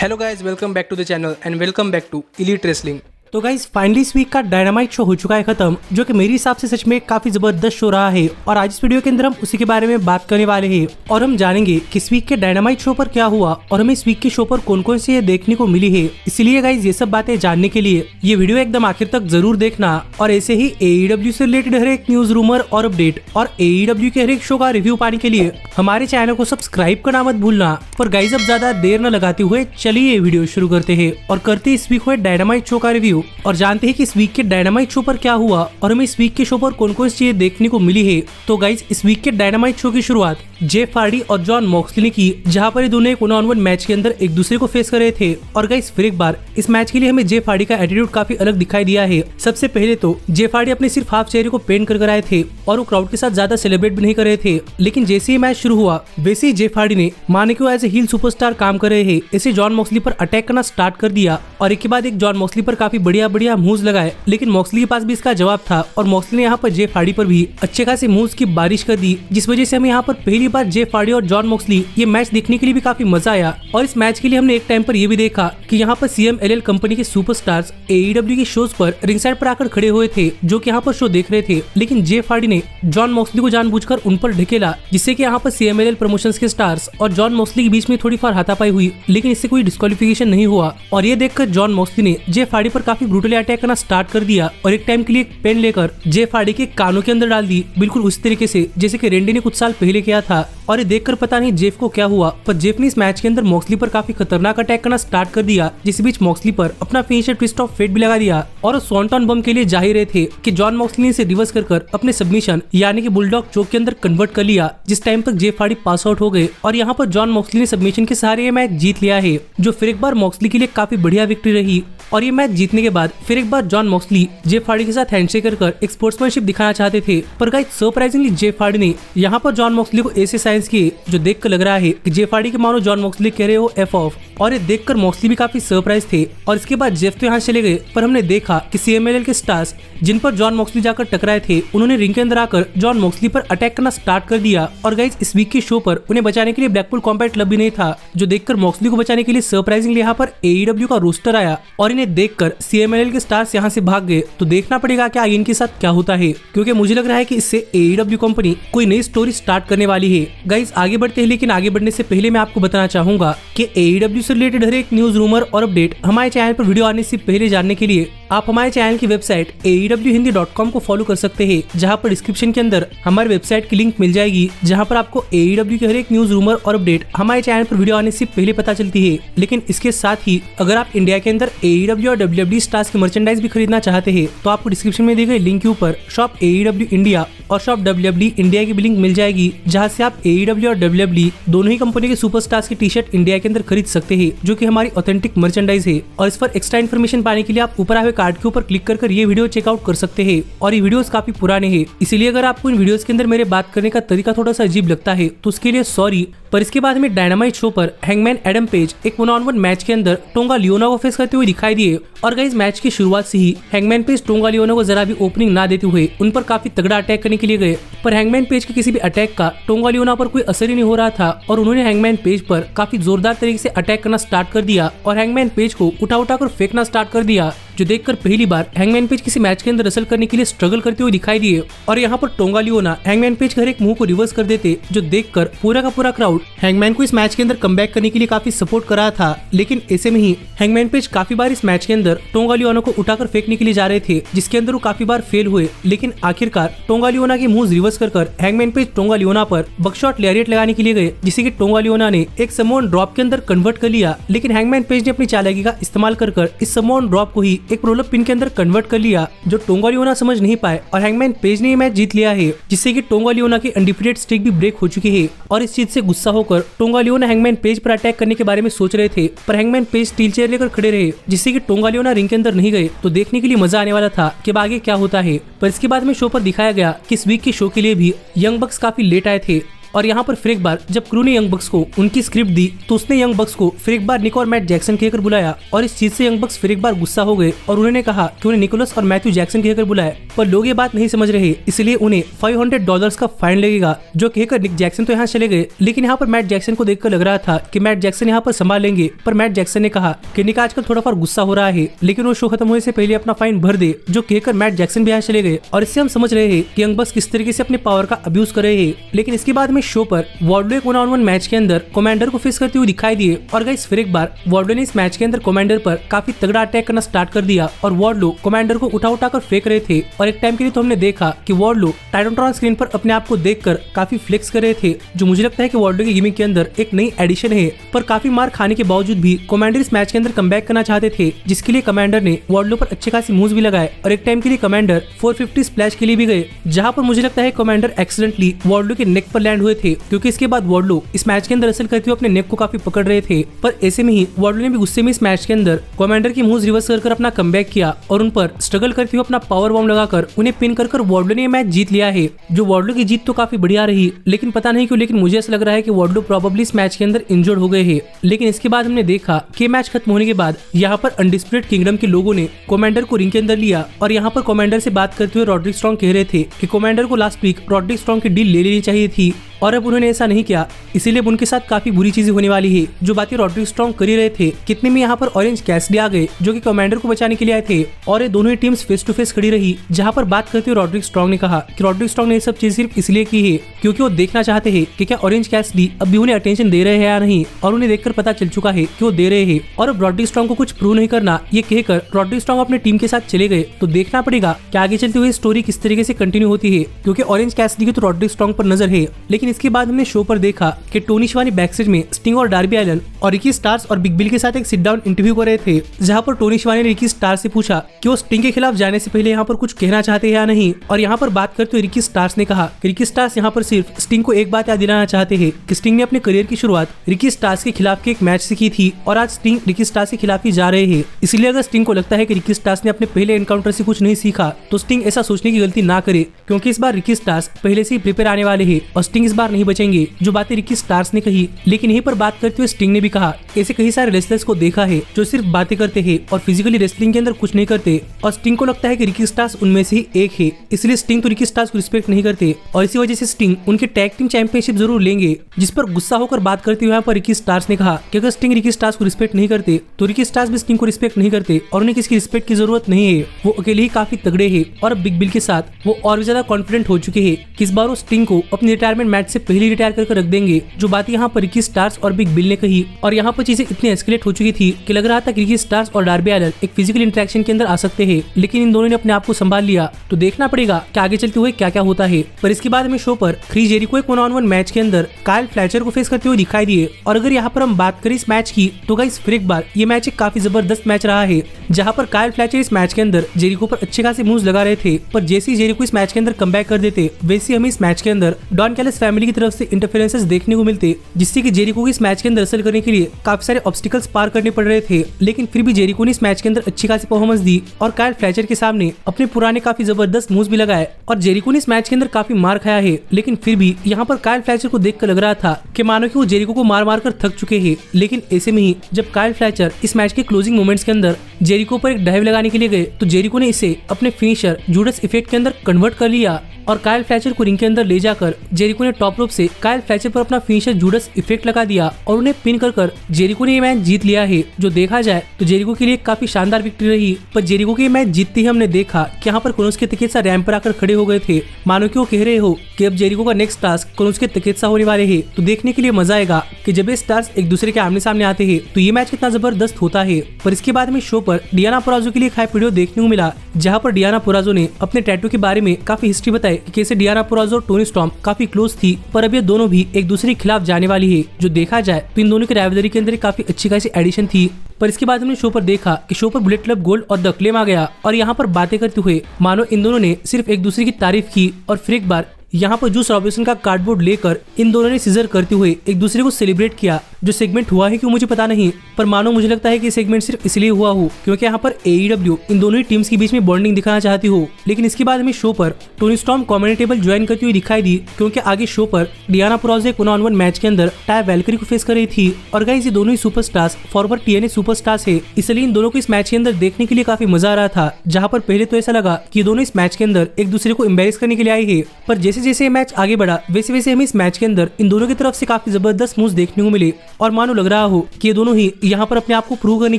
Hello guys, welcome back to the channel and welcome back to Elite Wrestling. तो guys finally इस week का Dynamite show हो चुका है खत्म, जो कि मेरे हिसाब से सच में काफी जबरदस्त शो रहा है। और आज इस वीडियो के अंदर हम उसी के बारे में बात करने वाले हैं और हम जानेंगे कि इस वीक के डायनामाइट शो पर क्या हुआ और हमें इस वीक के शो पर कौन कौन सी देखने को मिली है। इसलिए गाइज ये सब बातें जानने के लिए ये वीडियो एकदम आखिर तक जरूर देखना। और ऐसे ही AEW से रिलेटेड हर एक न्यूज, रूमर और अपडेट और AEW के हर एक शो का रिव्यू पाने के लिए हमारे चैनल को सब्सक्राइब करना मत भूलना। पर गाइज अब ज्यादा देर न लगाते हुए चलिए ये वीडियो शुरू करते हैं और करते इस वीक हुए डायनामाइट शो का रिव्यू और जानते हैं इस वीक के डायनामाइट शो पर क्या हुआ और हमें इस वीक के शो पर कौन कौन सी चीजें देखने को मिली है। तो गाइज इस वीक के डायनामाइट शो की शुरुआत जेफ हार्डी और जॉन मॉक्सली ने की, जहां पर ये दोनों एक 1-on-1 मैच के अंदर एक दूसरे को फेस कर रहे थे। और गाइज फिर एक बार इस मैच के लिए हमें जेफ हार्डी का एटीट्यूड काफी अलग दिखाई दिया है। सबसे पहले तो जेफ हार्डी अपने सिर्फ हाफ चेहरे को पेंट कर आए थे और वो क्राउड के साथ ज्यादा सेलिब्रेट भी नहीं कर रहे थे। लेकिन जैसे ही मैच शुरू हुआ वैसे ही जेफ हार्डी ने माने कि वो एज ए हील सुपरस्टार काम कर रहे हैं, ऐसे जॉन मॉक्सली पर अटैक करना स्टार्ट कर दिया और एक के बाद एक जॉन मॉक्सली पर काफी बढ़िया मूव्स लगाए। लेकिन मॉक्सली के पास भी इसका जवाब था और मॉक्सली ने यहाँ पर जेफ हार्डी पर भी अच्छे खासे मूव्स की बारिश कर दी, जिस वजह से हमें यहाँ पर पहली बार जेफ हार्डी और जॉन मॉक्सली ये मैच देखने के लिए भी काफी मजा आया। और इस मैच के लिए हमने एक टाइम पर ये भी देखा कि यहाँ पर CMLL कंपनी के सुपरस्टार्स AEW के शोज पर रिंग साइड पर आकर खड़े हुए थे, जो कि यहाँ पर शो देख रहे थे। लेकिन जेफ हार्डी ने जॉन मॉक्सली को जानबूझकर उन पर ढकेला, जिससे कि यहाँ पर CMLL प्रमोशंस के स्टार्स और जॉन मॉक्सली के बीच में थोड़ी फार हाथापाई हुई, लेकिन इससे कोई डिस्क्वालिफिकेशन नहीं हुआ। और ये देखकर जॉन मॉक्सली ने जेफ हार्डी पर काफी ब्रूटली अटैक करना स्टार्ट कर दिया और एक टाइम के लिए एक पेन लेकर जेफ हार्डी के कानों के अंदर डाल दी, बिल्कुल उसी तरीके से जैसे कि रेंडी ने कुछ साल पहले किया था। और ये देखकर पता नहीं जेफ को क्या हुआ, पर जेफ ने इस मैच के अंदर मॉक्सली पर काफी खतरनाक अटैक करना स्टार्ट कर दिया, जिस बीच मॉक्सली पर अपना फिनिशर ट्विस्ट ऑफ फेट भी लगा दिया और स्वांटन बम के लिए जा ही रहे थे कि जॉन मॉक्सली ने इसे रिवर्स कर अपने सबमिशन यानी कि बुलडॉग चोक के अंदर कन्वर्ट कर लिया, जिस टाइम तक जेफ हार्डी पास आउट हो गए। और यहाँ पर जॉन मॉक्सली ने सबमिशन के सहारे ये मैच जीत लिया है, जो फिर एक बार मॉक्सली के लिए काफी बढ़िया विक्ट्री रही। और ये मैच जीतने के बाद फिर एक बार जॉन मॉक्सली जेफ हार्डी के साथ हैंडशेक कर एक स्पोर्ट्समैनशिप दिखाना चाहते थे, पर गाइस सरप्राइजिंगली जेफ हार्डी ने यहाँ पर जॉन मॉक्सली को ऐसे साइंस किए जो देखकर लग रहा है कि जेफ हार्डी के मानो जॉन मॉक्सली कह रहे हो एफ ऑफ। और ये देखकर मॉक्सली भी काफी सरप्राइज थे। और इसके बाद जेफ तो यहाँ चले गए, पर हमने देखा कि CMLL के स्टार्स जिन पर जॉन मॉक्सली जाकर टकराए थे, उन्होंने रिंग के अंदर आकर जॉन मॉक्सली पर अटैक करना स्टार्ट कर दिया। और गाइस इस वीक के शो पर उन्हें बचाने के लिए ब्लैकपूल कॉम्बैट क्लब भी नहीं था, जो देखकर मॉक्सली को बचाने के लिए सरप्राइजिंगली यहाँ पर AEW का रोस्टर आया और इन्हें देखकर CMLL के स्टार्स यहाँ से भाग गए। तो देखना पड़ेगा कि आगे इनके साथ क्या होता है, क्योंकि मुझे लग रहा है कि इससे AEW कंपनी कोई नई स्टोरी स्टार्ट करने वाली है। गाइस आगे बढ़ते हैं, लेकिन आगे बढ़ने से पहले मैं आपको बताना चाहूंगा कि AEW से रिलेटेड हर एक न्यूज, रूमर और अपडेट हमारे चैनल पर वीडियो आने से पहले जानने के लिए आप हमारे चैनल की वेबसाइट aewhindi.com को फॉलो कर सकते हैं, जहां पर डिस्क्रिप्शन के अंदर हमारे वेबसाइट की लिंक मिल जाएगी, जहां पर आपको AEW के हर एक न्यूज, रूमर और अपडेट हमारे चैनल पर वीडियो आने से पहले पता चलती है। लेकिन इसके साथ ही अगर आप इंडिया के अंदर AEW और WWE स्टार्स के मर्चेंडाइज भी खरीदना चाहते हैं, तो आपको डिस्क्रिप्शन में दी गई लिंक के ऊपर शॉप AEW इंडिया और शॉप WWE इंडिया की भी लिंक मिल जाएगी, जहाँ से आप AEW और WWE दोनों ही कंपनी के सुपरस्टार्स की टी-शर्ट इंडिया के अंदर खरीद सकते हैं, जो कि हमारी ऑथेंटिक मर्चेंडाइज है। और इस पर एक्स्ट्रा इन्फॉर्मेशन पाने के लिए आप ऊपर आए कार्ड के ऊपर क्लिक कर ये वीडियो चेकआउट कर सकते हैं। और ये वीडियोस काफी पुराने हैं, इसीलिए अगर आपको इन वीडियोस के अंदर मेरे बात करने का तरीका थोड़ा सा अजीब लगता है तो उसके लिए सॉरी। पर इसके बाद हमें डायनामाइट शो पर हैंगमैन एडम पेज एक 1-on-1 मैच के अंदर टोंगा लियोना को फेस करते हुए दिखाई दिए। और गाइस मैच की शुरुआत से ही हैंगमैन पेज टोंगा लियोना को जरा भी ओपनिंग ना देते हुए उन पर काफी तगड़ा अटैक करने के लिए गए, पर हैंगमैन पेज के किसी भी अटैक का टोंगा लियोना पर कोई असर ही नहीं हो रहा था और उन्होंने हैंगमैन पेज पर काफी जोरदार तरीके से अटैक करना स्टार्ट कर दिया और हैंगमैन पेज को उठा कर फेंकना स्टार्ट कर दिया, जो देखकर पहली बार हैंगमैन पेज किसी मैच के अंदर रसल करने के लिए स्ट्रगल करते हुए दिखाई दिए। और यहाँ पर टोंगा लियोना हैंगमैन पेज के हर एक मूव को रिवर्स कर देते, जो देखकर पूरा का पूरा क्राउड हैंगमैन को इस मैच के अंदर कमबैक करने के लिए काफी सपोर्ट कर रहा था। लेकिन ऐसे में ही हैंगमैन पेज काफी बार इस मैच के अंदर टोंगा लियोना को उठाकर फेंकने के लिए जा रहे थे, जिसके अंदर वो काफी बार फेल हुए। लेकिन आखिरकार टोंगा लियोना के मूव्स रिवर्स कर हैंगमैन पेज टोंगा लियोना पर बकशॉट लैरिएट लगाने के लिए गए, जिसे कि टोंगा लियोना ने एक समोन ड्रॉप के अंदर कन्वर्ट कर लिया। लेकिन हैंगमैन पेज ने अपनी चालाकी का इस्तेमाल कर इस समोन ड्रॉप को ही एक रोल अप पिन के अंदर कन्वर्ट कर लिया, जो टोंगा लियोना समझ नहीं पाए और हैंगमैन पेज ने ये मैच जीत लिया है, जिससे कि टोंगा लियोना की अनडिफिटेड स्ट्रीक भी ब्रेक हो चुकी है। और इस चीज से गुस्सा होकर टोंगा लियोना हैंगमैन पेज पर अटैक करने के बारे में सोच रहे थे, पर हैंगमैन पेज स्टील चेयर लेकर खड़े रहे, जिससे कि टोंगा लियोना रिंग के अंदर नहीं गए। तो देखने के लिए मजा आने वाला था कि आगे क्या होता है। पर इसके बाद में शो पर दिखाया गया कि इस वीक के शो के लिए भी यंग बक्स काफी लेट आए थे और यहाँ पर फिर एक बार जब क्रू ने यंग बक्स को उनकी स्क्रिप्ट दी तो उसने यंग बक्स को फिर एक बार निक और मैट जैक्सन कहकर बुलाया और इस चीज से यंग बक्स फिर एक बार गुस्सा हो गए और उन्होंने कहा कि उन्हें निकोलस और मैथ्यू जैक्सन कहकर बुलाया, पर लोग ये बात नहीं समझ रहे, इसलिए उन्हें $500 का फाइन लगेगा, जो कहकर निक जैक्सन तो यहाँ चले गए। लेकिन यहाँ पर मैट जैक्सन को देखकर लग रहा था कि मैट जैक्सन यहाँ पर संभाल लेंगे, पर मैट जैक्सन ने कहा कि निक आजकल थोड़ा फॉर गुस्सा हो रहा है, लेकिन वो शो खत्म होने से पहले अपना फाइन भर दे, जो कहकर मैट जैक्सन भी यहाँ चले गए। और इससे हम समझ रहे हैं कि यंग बक्स किस तरीके से अपने पावर का अब्यूज कर रहे हैं। लेकिन इसके बाद में शो पर वार्डलो एक 1-on-1 मैच के अंदर कमांडर को फेस करते हुए दिखाई दिए और गाइस फिर एक बार वार्डलो ने इस मैच के अंदर कमांडर पर काफी तगड़ा अटैक करना स्टार्ट कर दिया और वार्डलो कमांडर को उठा कर फेंक रहे थे। और एक टाइम के लिए तो हमने देखा कि वार्डलो टाइटनट्रॉन स्क्रीन पर अपने आप को देखकर काफी फ्लेक्स कर रहे थे, जो मुझे लगता है कि वार्डलो की गिमिक के अंदर एक नई एडिशन है। पर काफी मार खाने के बावजूद भी कमांडर इस मैच के अंदर कमबैक करना चाहते थे, जिसके लिए कमांडर ने वार्डलो पर अच्छे खासी मूव्स भी लगाए और एक टाइम के लिए कमांडर 450 स्प्लैश के लिए भी गए, जहां पर मुझे लगता है कमांडर एक्सीडेंटली वार्डलो के नेक पर लैंड हुए थे, क्योंकि इसके बाद वार्डलो इस मैच के अंदर असल करते हुए अपने नेक को काफी पकड़ रहे थे। पर ऐसे में ही वार्डलो ने भी गुस्से में इस मैच के अंदर कमांडर की मूव्स रिवर्स कर अपना कमबैक किया और उन पर स्ट्रगल करते हुए अपना पावर बॉम्ब लगाकर उन्हें पिन कर वार्डलो ने मैच जीत लिया है। जो वार्डलो की जीत तो काफी बढ़िया रही, लेकिन पता नहीं क्यों, लेकिन मुझे ऐसा लग रहा है कि वार्डलो प्रोबेबली इस मैच के अंदर इंजर्ड हो गए हैं। लेकिन इसके बाद हमने देखा कि मैच खत्म होने के बाद यहाँ पर अनडिस्प्यूटेड किंगडम के लोगों ने कमांडर को रिंग के अंदर लिया और यहाँ पर कमांडर से बात करते हुए रॉड्रिक स्ट्रॉन्ग कह रहे थे कि कमांडर को लास्ट वीक रॉड्रिक स्ट्रॉन्ग की डील ले लेनी चाहिए थी और अब उन्होंने ऐसा नहीं किया, इसीलिए उनके साथ काफी बुरी चीजें होने वाली है। जो बातें रॉड्रिक स्ट्रॉन्ग कर ही रहे थे, कितने में यहाँ पर ऑरेंज कैसिडी आ गए जो कि कमांडर को बचाने के लिए आए थे और ये दोनों ही टीम्स फेस टू फेस खड़ी रही, जहाँ पर बात करते हुए रॉड्रिक स्ट्रॉन्ग ने कहा कि रॉड्रिक स्ट्रॉन्ग ने ये सब चीज सिर्फ इसलिए की है क्योंकि वो देखना चाहते हैं कि क्या ऑरेंज कैसिडी अब भी उन्हें अटेंशन दे रहे हैं या नहीं, और उन्हें देखकर पता चल चुका है कि वो दे रहे हैं और अब रॉड्रिक स्ट्रॉन्ग को कुछ प्रूव नहीं करना, ये कहकर रॉड्रिक स्ट्रॉन्ग अपने टीम के साथ चले गए। तो देखना पड़ेगा कि आगे चलते हुए स्टोरी किस तरीके से कंटिन्यू होती है, क्योंकि ऑरेंज कैसिडी की तो रॉड्रिक स्ट्रॉन्ग पर नजर है। लेकिन इसके बाद हमने शो पर देखा कि टोनी शिवानी बैकस्टेज में स्टिंग और डार्बी एलन और रिकी स्टार्स और बिग बिल के साथ एक सिट डाउन इंटरव्यू कर रहे थे, जहां पर टोनी शिवानी ने रिकी स्टार्स से पूछा कि वो स्टिंग के खिलाफ जाने से पहले यहाँ पर कुछ कहना चाहते हैं या नहीं। और यहाँ पर बात करते हुए रिकी स्टार्स ने कहा कि रिकी स्टार्स यहाँ पर सिर्फ स्टिंग को एक बात याद दिलाना चाहते हैं कि स्टिंग ने अपने करियर की शुरुआत रिकी स्टार्स के खिलाफ के एक मैच से की थी और आज स्टिंग रिकी स्टार्स के खिलाफ ही जा रहे हैं। इसलिए अगर स्टिंग को लगता है कि रिकी स्टार्स ने अपने पहले एनकाउंटर से कुछ नहीं सीखा, तो स्टिंग ऐसा सोचने की गलती ना करे, क्योंकि इस बार रिकी स्टार्स पहले से ही प्रिपेयर आने वाले हैं और स्टिंग इस बार नहीं बचेंगे। जो बातें रिकी स्टार्स ने कही, लेकिन यहीं पर बात करते हुए स्टिंग ने भी कहा ऐसे कई सारे रेसलर्स को देखा है जो सिर्फ बातें करते हैं और फिजिकली रेसलिंग के अंदर कुछ नहीं करते, और स्टिंग को लगता है कि रिकी स्टार्स उनमें से ही एक है, इसलिए स्टिंग तो रिकी स्टार्स को रिस्पेक्ट नहीं करते और इसी वजह से स्टिंग उनके टैग टीम चैंपियनशिप जरूर लेंगे। जिस पर गुस्सा होकर बात करते हुए यहाँ पर रिकी स्टार्स ने कहा कि अगर स्टिंग रिकी स्टार्स को रिस्पेक्ट नहीं करते तो रिकी स्टार्स भी स्टिंग को रिस्पेक्ट नहीं करते और उन्हें किसी रिस्पेक्ट की जरूरत नहीं है, वो अकेले ही काफी तगड़े हैं और बिग बिल के साथ वो और भी ज्यादा कॉन्फिडेंट हो चुके हैं कि इस बार वो स्टिंग को अपनी रिटायरमेंट मैच से पहले रिटायर करके रख देंगे। जो बात यहाँ पर रिकी स्टार्स और बिग बिल ने कही, और यहाँ पर चीजें इतनी एस्केलेट हो चुकी थी कि लग रहा था कि रिकी स्टार्स और डार्बी एलन एक फिजिकल इंटरेक्शन के अंदर आ सकते हैं, लेकिन इन दोनों ने अपने आप को संभाल लिया। तो देखना पड़ेगा कि आगे चलते हुए क्या क्या होता है। पर इसके बाद हमें शो पर क्रिस जेरिको एक 1-on-1 मैच के अंदर काइल फ्लेचर को फेस करते हुए दिखाई दिए। और अगर यहाँ पर हम बात करें इस मैच की, तो गाइस फिर एक बार ये मैच एक काफी जबरदस्त मैच रहा है, जहाँ पर काइल फ्लेचर इस मैच के अंदर जेरिको पर अच्छे खासे मूव्स लगा रहे थे, पर जैसे ही जेरिको इस मैच के अंदर कमबैक कर देते, वैसे हमें इस मैच के अंदर डॉन कैलिस फैमिली की तरफ से इंटरफेरेंसेस देखने को मिलते, जिससे कि जेरिको को इस मैच के अंदर हासिल करने के लिए काफी सारे ऑब्स्टिकल्स पार करने पड़ रहे थे। लेकिन फिर भी जेरिको ने इस मैच के अंदर अच्छी खासी परफॉर्मेंस दी और काइल फ्लेचर के सामने अपने पुराने काफी जबरदस्त मूव्स भी लगाए और जेरिको ने इस मैच के अंदर काफी मार खाया है। लेकिन फिर भी यहाँ पर काइल फ्लेचर को देखकर लग रहा था कि मानो कि वो जेरिको को मार मार कर थक चुके हैं। लेकिन ऐसे में ही जब काइल फ्लेचर इस मैच के क्लोजिंग मोमेंट्स के अंदर जेरिको पर एक डाइव लगाने के लिए गए, तो जेरिको ने इसे अपने फिनिशर जूडस इफेक्ट के अंदर कन्वर्ट कर लिया और काइल फ्लेचर को रिंग के अंदर ले जाकर जेरिको ने टॉप रोप से काइल फ्लेचर पर अपना फिनिशर जूडस इफेक्ट लगा दिया और उन्हें पिन कर जेरिको ने ये मैच जीत लिया है। जो देखा जाए तो जेरिको के लिए काफी शानदार विक्ट्री रही, पर जेरिको के मैच जीतते ही हमने देखा कि यहाँ पर कोनोसुके तकेत्सा रैंप पर आकर खड़े हो गए थे, मानो कि वो कह रहे हो कि अब जेरिको का नेक्स्ट टास्क कोनोसुके तकेत्सा होने वाले हैं। तो देखने के लिए मजा आएगा कि जब ये स्टार्स एक दूसरे के आमने सामने आते हैं तो ये मैच कितना जबरदस्त होता है। पर इसके बाद में शो पर डियाना पुराजो के लिए एक हाइप वीडियो देखने को मिला, जहाँ पर डियाना पुराजो ने अपने टैटू के बारे में काफी हिस्ट्री बताई कि कैसे डियाना पुराजो और टोनी स्टॉर्म काफी क्लोज थी, पर अब ये दोनों भी एक दूसरे के खिलाफ जाने वाली है। जो देखा जाए तो इन दोनों की राइवलरी के अंदर काफी अच्छी खासी एडिशन थी। पर इसके बाद हमने शो पर देखा कि शो पर बुलेट क्लब गोल्ड और द क्लेम आ गया और यहाँ पर बातें करते हुए मानो इन दोनों ने सिर्फ एक दूसरे की तारीफ की और फिर एक बार यहाँ पर जूस रॉबिन्सन का कार्डबोर्ड लेकर इन दोनों ने सीजर करते हुए एक दूसरे को सेलिब्रेट किया। जो सेगमेंट हुआ है क्यों मुझे पता नहीं, पर मानो मुझे लगता है कि सेगमेंट सिर्फ इसलिए हुआ हो क्योंकि यहाँ पर AEW इन दोनों ही टीम्स के बीच में बॉन्डिंग दिखाना चाहती हो। लेकिन इसके बाद हमें शो पर टोनी स्टॉर्म कमेंटेटिव टेबल ज्वाइन करती हुई दिखाई दी, क्योंकि आगे शो पर डियाना पुराज़ो एक 1-on-1 मैच के अंदर टाया वैल्करी को फेस कर रही थी। और गाइस ये दोनों ही सुपरस्टार्स फॉरवर्ड TNA सुपरस्टार्स है, इसलिए इन दोनों को इस मैच के अंदर देखने के लिए काफी मजा आ रहा था। जहां पर पहले तो ऐसा लगा कि ये दोनों इस मैच के अंदर एक दूसरे को एम्बेरस करने के लिए आए हैं, पर जैसे जैसे ये मैच आगे बढ़ा वैसे वैसे हमें इस मैच के अंदर इन दोनों की तरफ से काफी जबरदस्त मूव्स देखने को मिले और मानो लग रहा हो कि ये दोनों ही यहाँ पर अपने आप को प्रूव करने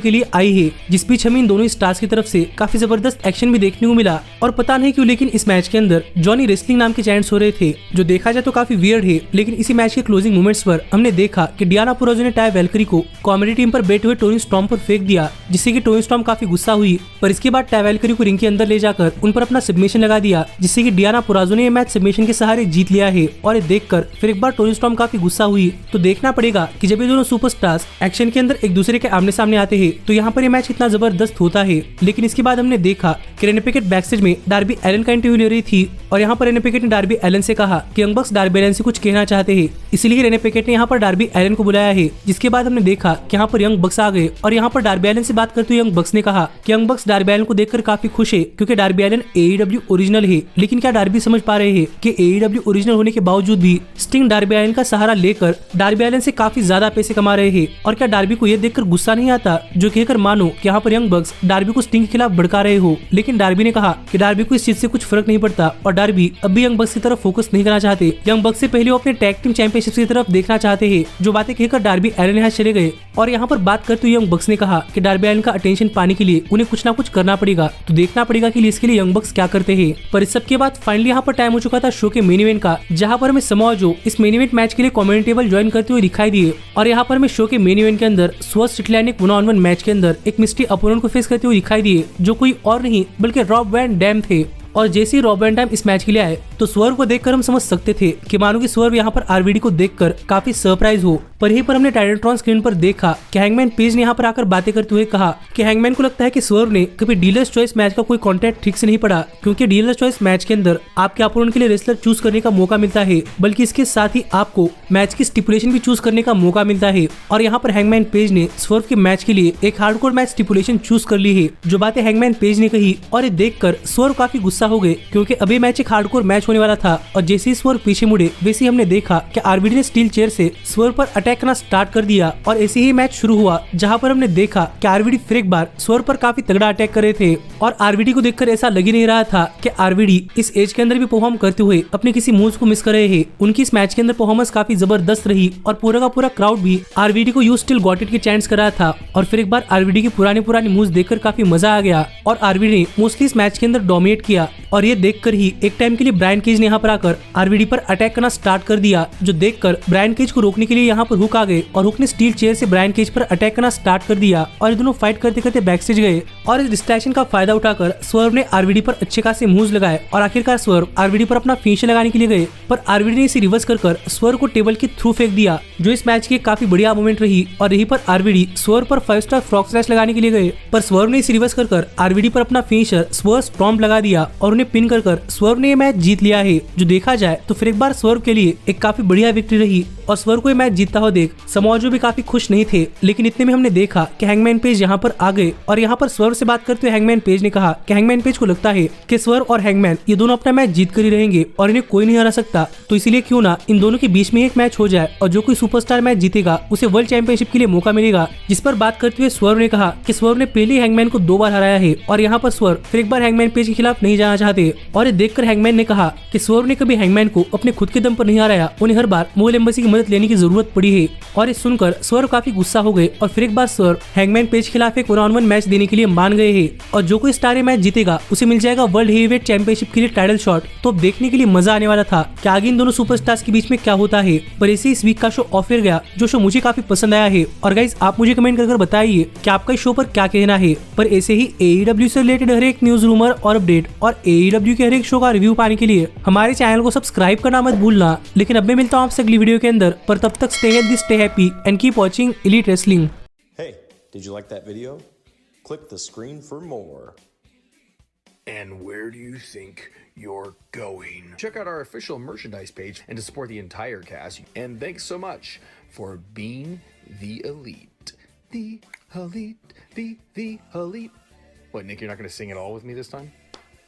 के लिए आई है, जिस बीच हमें इन दोनों स्टार्स की तरफ से काफी जबरदस्त एक्शन भी देखने को मिला। और पता नहीं क्यों लेकिन इस मैच के अंदर जॉनी रेसलिंग नाम के चैंट्स हो रहे थे, जो देखा जाए तो काफी वियर्ड है। लेकिन इसी मैच के क्लोजिंग मोमेंट्स पर हमने देखा कि डियाना पुराज़ो ने टाया वैल्करी को कॉमेडी टीम पर बैठे हुए टोनी स्टॉर्म पर फेंक दिया, जिससे कि टोनी स्टॉर्म काफी गुस्सा हुई। पर इसके बाद टाया वैल्करी को रिंग के अंदर ले जाकर उन पर अपना सबमिशन लगा दिया, जिससे कि डियाना पुराज़ो ने यह मैच सबमिशन के सहारे जीत लिया है। और ये देखकर फिर एक बार टोनी स्टॉर्म काफी गुस्सा हुई। तो देखना पड़ेगा कि जब ये दोनों सुपरस्टार्स एक्शन के अंदर एक दूसरे के आमने सामने आते हैं तो यहाँ पर ये मैच इतना जबरदस्त होता है। लेकिन इसके बाद हमने देखा कि रेने पिकेट बैकस्टेज में डार्बी एलन का इंटरव्यू ले रही थी और यहाँ पर रेने पिकेट ने डार्बी एलन से कहा कि यंग बक्स डार्बी एलन से कुछ कहना चाहते हैं, इसलिए रेने पिकेट ने यहाँ पर डार्बी एलन को बुलाया है। जिसके बाद हमने देखा कि यहाँ पर यंग बक्स आ गए और यहाँ पर डार्बी एलन से बात करते हुए यंग बक्स ने कहा कि यंग बक्स डार्बी एलन को देखकर काफी खुश है, क्योंकि डार्बी एलन AEW ओरिजिनल है। लेकिन क्या डार्बी समझ पा रहे हैं कि AEW ओरिजिनल होने के बावजूद भी स्टिंग डार्बी एलन का सहारा लेकर डार्बी एलन से काफी ज्यादा पैसे कमा रहे हैं। और क्या डार्बी को यह देखकर गुस्सा नहीं आता, जो कहकर मानो कि यहाँ पर यंग बक्स डार्बी को स्टिंग के खिलाफ भड़का रहे हो। लेकिन डार्बी ने कहा कि डार्बी को इस चीज से कुछ फर्क नहीं पड़ता और डार्बी अब भी यंग बक्स की तरफ फोकस नहीं करना चाहते। यंग बक्स से पहले वो अपने टैग टीम चैंपियनशिप की तरफ देखना चाहते हैं। जो बातें कहकर डार्बी एलन यहाँ चले गए और यहाँ पर बात करते हुए यंग बक्स ने कहा कि डार्बी एलन का अटेंशन पाने के लिए उन्हें कुछ ना कुछ करना पड़ेगा। तो देखना पड़ेगा कि इसके लिए यंग बक्स क्या करते हैं। पर इस सब के बाद फाइनली यहाँ पर टाइम हो चुका था शो के मेन इवेंट का, जहाँ पर हमें समोआ जो इस मेन इवेंट मैच के लिए कमेंटेटिव टेबल ज्वाइन करते हुए दिखाई दिए। और यहाँ पर हमें शो के मेन इवेंट के अंदर स्वर्व स्ट्रिकलैंड एक 1-on-1 मैच के अंदर एक मिस्ट्री अपोनेंट को फेस करते हुए दिखाई दिए, जो कोई और नहीं बल्कि रॉब वैन डैम थे। और जैसे ही रॉब वैन डैम इस मैच के लिए आए तो स्वर्व को देखकर हम समझ सकते थे कि मानो कि स्वर्व यहाँ पर RVD को देखकर काफी सरप्राइज हो। पर यहीं पर हमने टाइटलट्रॉन स्क्रीन पर देखा कि हैंगमैन पेज ने यहाँ पर आकर बातें करते हुए कहा कि हैंगमैन को लगता है कि स्वर्व ने कभी डीलर्स चॉइस मैच का कोई कॉन्टेक्ट ठीक से नहीं पढ़ा, क्योंकि डीलर्स चॉइस मैच के अंदर आपके अपोनेंट के लिए रेसलर चूज करने का मौका मिलता है, बल्कि इसके साथ ही आपको मैच की स्टिपुलेशन भी चूज करने का मौका मिलता है। और यहाँ पर हैंगमैन पेज ने स्वर्व के मैच के लिए एक हार्डकोर मैच स्टिपुलेशन चूज कर ली है, जो बातें हैंगमैन पेज ने कही। और ये देखकर स्वर्व काफी गुस्सा हो गए, क्योंकि अभी मैच एक हार्डकोर मैच होने वाला था। और जैसे ही स्वर्व पीछे मुड़े वैसे ही हमने देखा कि RVD ने स्टील चेयर से स्वर्व पर अटैक करना स्टार्ट कर दिया। और ऐसे ही मैच शुरू हुआ, जहां पर हमने देखा कि RVD फिर एक बार स्वर्व पर काफी तगड़ा अटैक कर रहे थे। और RVD को देखकर ऐसा लग ही नहीं रहा था कि RVD इस एज के अंदर भी परफॉर्म करते हुए अपने किसी मूव्स को मिस कर रहे हैं। उनकी इस मैच के अंदर परफॉर्मेंस काफी जबरदस्त रही और पूरा का पूरा क्राउड भी RVD को यू स्टिल गॉट इट के चैंट्स कर रहा था। और फिर एक बार RVD की पुरानी मूव्स देखकर काफी मजा आ गया और RVD ने मोस्टली इस मैच के अंदर डोमिनेट किया। और ये देखकर ही एक टाइम के लिए ब्रायन केज ने यहाँ पर आकर RVD पर अटैक करना स्टार्ट कर दिया, जो देखकर ब्रायन केज को रोकने के लिए यहाँ पर हुक आ गए और हुक ने स्टील चेयर से ब्रायन केज पर अटैक करना स्टार्ट कर दिया। और ये दोनों फाइट करते करते बैकस्टेज गए और इस डिस्ट्रैक्शन का फायदा उठाकर स्वर्व ने RVD पर अच्छे खासे मूव्स लगाए और आखिरकार स्वर्व RVD पर अपना फिनिशर लगाने के लिए गए, पर RVD ने इसे रिवर्स कर स्वर्व को टेबल के थ्रू फेंक दिया, जो इस मैच की काफी बढ़िया मोमेंट रही। और यहीं पर RVD स्वर्व पर 5 स्टार फ्रॉग स्लैश लगाने के लिए गए, पर स्वर्व ने इसे रिवर्स कर RVD पर अपना फिनिशर स्वर्व स्टॉम्प लगा दिया और उन्हें पिन कर स्वर्व ने यह मैच जीत लिया है। जो देखा जाए तो फिर एक बार स्वर्व के लिए एक काफी बढ़िया विक्ट्री रही और स्वर्व को यह मैच जीतता हुआ देख समोआ जो भी काफी खुश नहीं थे। लेकिन इतने में हमने देखा कि हैंगमैन पेज यहाँ पर आ गए और यहाँ पर स्वर्व से बात करते हुए हैंगमैन पेज ने कहा कि हैंगमैन पेज को लगता है कि स्वर्व और हैंगमैन ये दोनों अपना मैच जीत कर ही रहेंगे और इन्हें कोई नहीं हरा सकता, तो इसीलिए क्यों ना इन दोनों के बीच में एक मैच हो जाए और जो कोई सुपरस्टार मैच जीतेगा उसे वर्ल्ड चैंपियनशिप के लिए मौका मिलेगा। जिस पर बात करते हुए स्वर्व ने कहा कि स्वर्व ने पहले हैंगमैन को 2 बार हराया है और यहाँ पर स्वर्व फिर एक बार हैंगमैन पेज के खिलाफ नहीं जाना चाहते। और ये देखकर हैंगमैन ने कहा कि स्वर्व ने कभी हैंगमैन को अपने खुद के दम पर नहीं हराया, उन्हें हर बार मुगल एम्बेसी की मदद लेने की जरूरत पड़ी है। और ये सुनकर स्वर्व काफी गुस्सा हो गए और फिर एक बार स्वर्व हैंगमैन पेज के खिलाफ एक 1-on-1 मैच देने के लिए मान गए हैं और जो कोई स्टार मैच जीतेगा उसे मिल जाएगा वर्ल्ड हेवीवेट चैंपियनशिप के लिए टाइटल शॉट। तो अब देखने के लिए मजा आने वाला था कि आगे इन दोनों सुपरस्टार्स के बीच में क्या होता है। पर ऐसे इस वीक का शो ऑफ एयर गया, जो शो मुझे काफी पसंद आया है। और गाइस आप मुझे कमेंट कर बताइए कि आपका इस शो पर क्या कहना है। पर ऐसे ही AEW से रिलेटेड हर एक न्यूज, रूमर और अपडेट और AEW के हर एक शो का रिव्यू पाने के लिए हमारे चैनल को सब्सक्राइब करना मत भूलना। लेकिन अब मैं मिलता हूँ आपसे अगली वीडियो के अंदर, पर तब तक stay healthy, stay happy and keep watching elite wrestling. Hey, did you like that video? Click the screen for more. And where do you think you're going. Check out our official merchandise page and to support the entire cast. And thanks so much for being the elite. The elite, the elite. What, Nick, you're not going to sing it all with me this time?